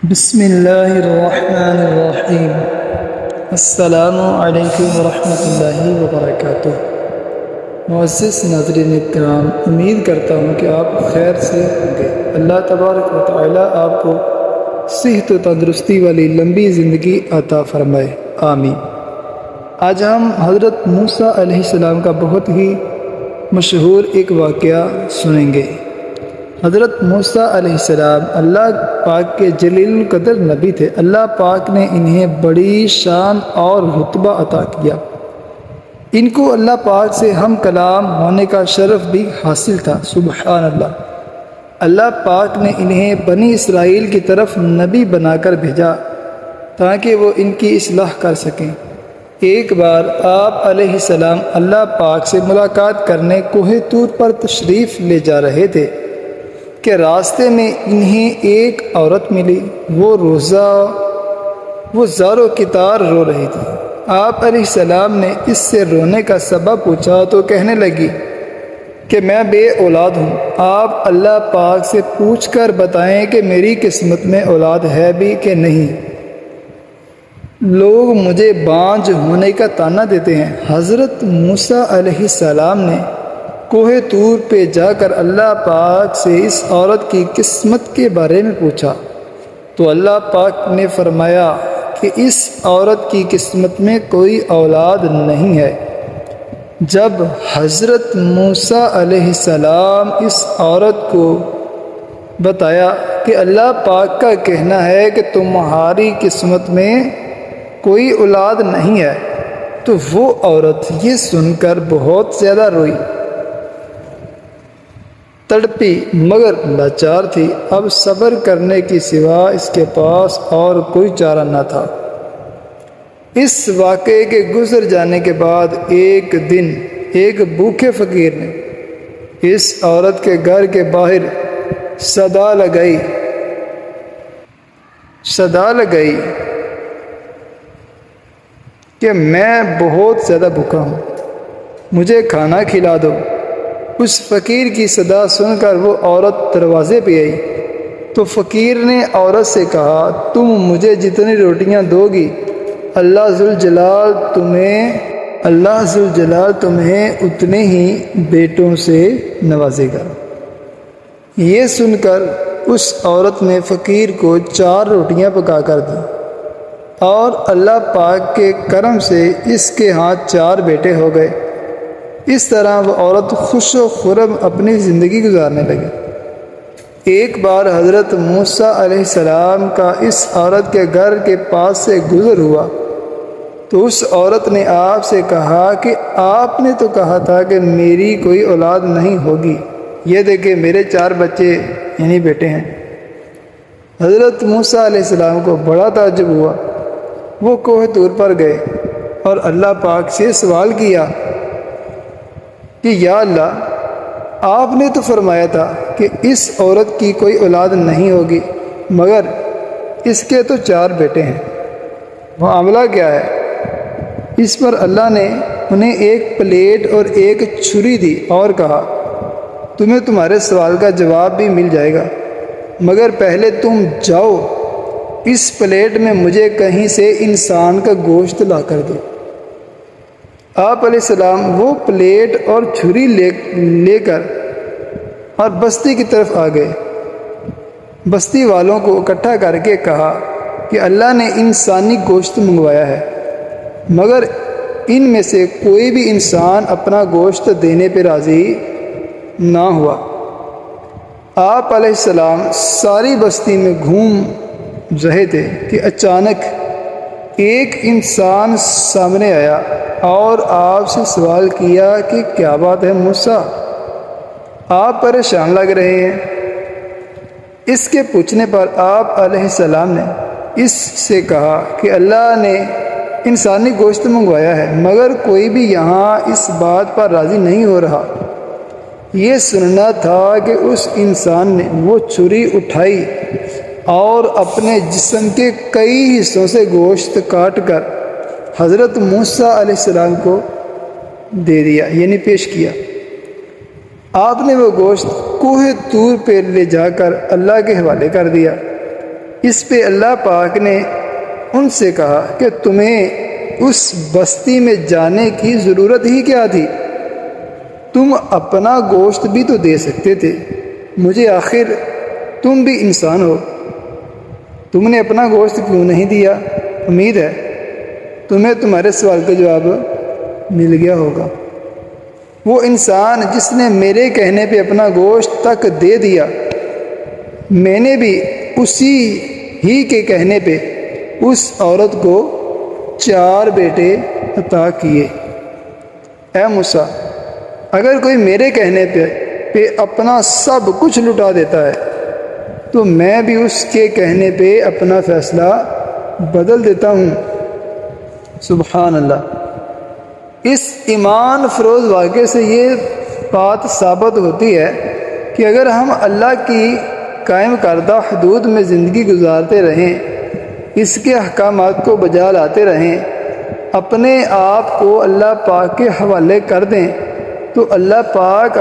بسم اللہ الرحمن الرحیم۔ السلام علیکم ورحمۃ اللہ وبرکاتہ۔ معزز ناظرین کرام، امید کرتا ہوں کہ آپ خیر سے ہوں گے۔ اللہ تبارک و تعالی آپ کو صحت و تندرستی والی لمبی زندگی عطا فرمائے، آمین۔ آج ہم حضرت موسیٰ علیہ السلام کا بہت ہی مشہور ایک واقعہ سنیں گے۔ حضرت موسیٰ علیہ السلام اللہ پاک کے جلیل القدر نبی تھے۔ اللہ پاک نے انہیں بڑی شان اور رتبہ عطا کیا۔ ان کو اللہ پاک سے ہم کلام ہونے کا شرف بھی حاصل تھا، سبحان اللہ۔ اللہ پاک نے انہیں بنی اسرائیل کی طرف نبی بنا کر بھیجا تاکہ وہ ان کی اصلاح کر سکیں۔ ایک بار آپ علیہ السلام اللہ پاک سے ملاقات کرنے کوہ طور پر تشریف لے جا رہے تھے کہ راستے میں انہیں ایک عورت ملی۔ وہ زار و کتار رو رہی تھی۔ آپ علیہ السلام نے اس سے رونے کا سبب پوچھا تو کہنے لگی کہ میں بے اولاد ہوں۔ آپ اللہ پاک سے پوچھ کر بتائیں کہ میری قسمت میں اولاد ہے بھی کہ نہیں۔ لوگ مجھے بانجھ ہونے کا طعنہ دیتے ہیں۔ حضرت موسیٰ علیہ السلام نے کوہ طور پہ جا کر اللہ پاک سے اس عورت کی قسمت کے بارے میں پوچھا تو اللہ پاک نے فرمایا کہ اس عورت کی قسمت میں کوئی اولاد نہیں ہے۔ جب حضرت موسیٰ علیہ السلام اس عورت کو بتایا کہ اللہ پاک کا کہنا ہے کہ تمہاری قسمت میں کوئی اولاد نہیں ہے، تو وہ عورت یہ سن کر بہت زیادہ روئی، تڑپی، مگر لاچار تھی۔ اب صبر کرنے کی سوا اس کے پاس اور کوئی چارہ نہ تھا۔ اس واقعے کے گزر جانے کے بعد ایک دن ایک بھوکے فقیر نے اس عورت کے گھر کے باہر صدا لگائی کہ میں بہت زیادہ بھوکا ہوں، مجھے کھانا کھلا دو۔ اس فقیر کی صدا سن کر وہ عورت دروازے پہ آئی تو فقیر نے عورت سے کہا، تم مجھے جتنی روٹیاں دو گی اللہ ذوالجلال تمہیں اتنے ہی بیٹوں سے نوازے گا۔ یہ سن کر اس عورت نے فقیر کو 4 روٹیاں پکا کر دی اور اللہ پاک کے کرم سے اس کے ہاں 4 بیٹے ہو گئے۔ اس طرح وہ عورت خوش و خرم اپنی زندگی گزارنے لگی۔ ایک بار حضرت موسیٰ علیہ السلام کا اس عورت کے گھر کے پاس سے گزر ہوا تو اس عورت نے آپ سے کہا کہ آپ نے تو کہا تھا کہ میری کوئی اولاد نہیں ہوگی، یہ دیکھیں میرے 4 بچے یعنی بیٹے ہیں۔ حضرت موسیٰ علیہ السلام کو بڑا تعجب ہوا۔ وہ کوہ طور پر گئے اور اللہ پاک سے سوال کیا کہ یا اللہ، آپ نے تو فرمایا تھا کہ اس عورت کی کوئی اولاد نہیں ہوگی، مگر اس کے تو 4 بیٹے ہیں، معاملہ کیا ہے؟ اس پر اللہ نے انہیں ایک پلیٹ اور ایک چھری دی اور کہا، تمہیں تمہارے سوال کا جواب بھی مل جائے گا، مگر پہلے تم جاؤ اس پلیٹ میں مجھے کہیں سے انسان کا گوشت لا کر دو۔ آپ علیہ السلام وہ پلیٹ اور چھری لے کر اور بستی کی طرف آ گئے۔ بستی والوں کو اکٹھا کر کے کہا کہ اللہ نے انسانی گوشت منگوایا ہے، مگر ان میں سے کوئی بھی انسان اپنا گوشت دینے پہ راضی نہ ہوا۔ آپ علیہ السلام ساری بستی میں گھوم رہے تھے کہ اچانک ایک انسان سامنے آیا اور آپ سے سوال کیا کہ کیا بات ہے موسیٰ، آپ پریشان لگ رہے ہیں۔ اس کے پوچھنے پر آپ علیہ السلام نے اس سے کہا کہ اللہ نے انسانی گوشت منگوایا ہے، مگر کوئی بھی یہاں اس بات پر راضی نہیں ہو رہا۔ یہ سننا تھا کہ اس انسان نے وہ چھری اٹھائی اور اپنے جسم کے کئی حصوں سے گوشت کاٹ کر حضرت موسیٰ علیہ السلام کو دے دیا، یعنی پیش کیا۔ آپ نے وہ گوشت کوہ طور پہ لے جا کر اللہ کے حوالے کر دیا۔ اس پہ اللہ پاک نے ان سے کہا کہ تمہیں اس بستی میں جانے کی ضرورت ہی کیا تھی؟ تم اپنا گوشت بھی تو دے سکتے تھے مجھے، آخر تم بھی انسان ہو۔ تم نے اپنا گوشت کیوں نہیں دیا؟ امید ہے تمہیں تمہارے سوال کا جواب مل گیا ہوگا۔ وہ انسان جس نے میرے کہنے پہ اپنا گوشت تک دے دیا، میں نے بھی اسی ہی کے کہنے پہ اس عورت کو 4 بیٹے عطا کیے۔ اے موسیٰ، اگر کوئی میرے کہنے پہ اپنا سب کچھ لٹا دیتا ہے تو میں بھی اس کے کہنے پہ اپنا فیصلہ بدل دیتا ہوں۔ سبحان اللہ۔ اس ایمان فروز واقعے سے یہ بات ثابت ہوتی ہے کہ اگر ہم اللہ کی قائم کردہ حدود میں زندگی گزارتے رہیں، اس کے احکامات کو بجا لاتے رہیں، اپنے آپ کو اللہ پاک کے حوالے کر دیں، تو اللہ پاک